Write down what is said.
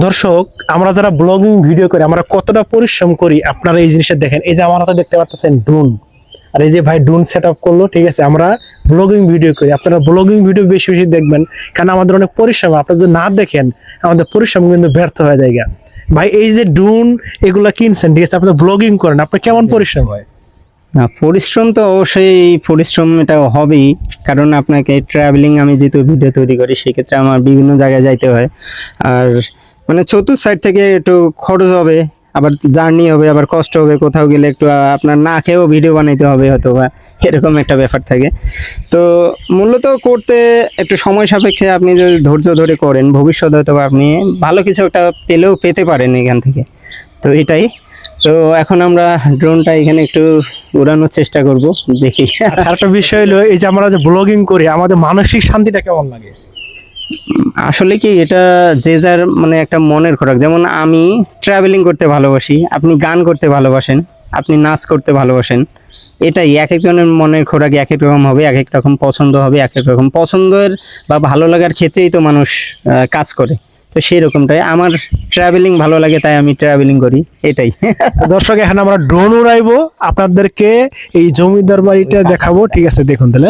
দর্শক, আমরা যারা ব্লগিং ভিডিও করি আমরা কতটা পরিশ্রম করি আপনারা এই জিনিসটা দেখেন। এই যে আমার হাতে দেখতে পাচ্ছেন ড্রোন, আর এই যে ভাই ড্রোন সেট আপ করলো, ঠিক আছে। আমরা ব্লগিং ভিডিও করি, আপনারা ব্লগিং ভিডিও বেশি বেশি দেখবেন, কারণ আমাদের অনেক পরিশ্রম। আপনারা যদি না দেখেন আমাদের পরিশ্রম কিন্তু ব্যর্থ হয়ে যায়। ভাই এই যে ড্রোন এগুলা কিনছেন, ঠিক আছে, আপনারা ব্লগিং করেন, আপনার কেমন পরিশ্রম হয়? না, পরিশ্রম তো অবশ্যই পরিশ্রম এটা হবেই, কারণ আপনাকে ট্রাভেলিং আমি যেহেতু ভিডিও তৈরি করি সেক্ষেত্রে আমার বিভিন্ন জায়গায় যাইতে হয়। আর মানে চতুর্থ সাইড থেকে একটু খরচ হবে, আবার জার্নি হবে, আবার কষ্ট হবে, কোথাও গেলে একটু আপনার না খেয়েও ভিডিও বানাইতে হবে হয়তো, বা এরকম একটা ব্যাপার থাকে। তো মূলত করতে একটু সময় সাপেক্ষে, আপনি যদি ধৈর্য ধরে করেন ভবিষ্যতে হয়তো বা আপনি ভালো কিছু একটা পেতে পারেন এখান থেকে। তো এটাই। তো এখন আমরা ড্রোনটা এখানে একটু উড়ানোর চেষ্টা করব, দেখি। আর একটা বিষয় হলো, এই যে আমরা যে ব্লগিং করি আমাদের মানসিক শান্তিটা কেমন লাগে? আসলে কি এটা যে যার মানে একটা মনের খোরাক। যেমন আমি ট্রাভেলিং করতে ভালোবাসি, আপনি গান করতে ভালোবাসেন, আপনি নাচ করতে ভালোবাসেন। এটাই এক একজনের মনের খোরাক এক এক রকম হবে, এক এক রকম পছন্দ হবে, এক এক রকম পছন্দের বা ভালো লাগার ক্ষেত্রেই তো মানুষ কাজ করে। তো সেই রকমটাই আমার ট্রাভেলিং ভালো লাগে, তাই আমি ট্রাভেলিং করি, এটাই। তো দর্শক, এখন আমরা ড্রোন উড়াইবো, আপনাদেরকে এই জমিদার বাড়িটা দেখাবো, ঠিক আছে, দেখুন তাহলে।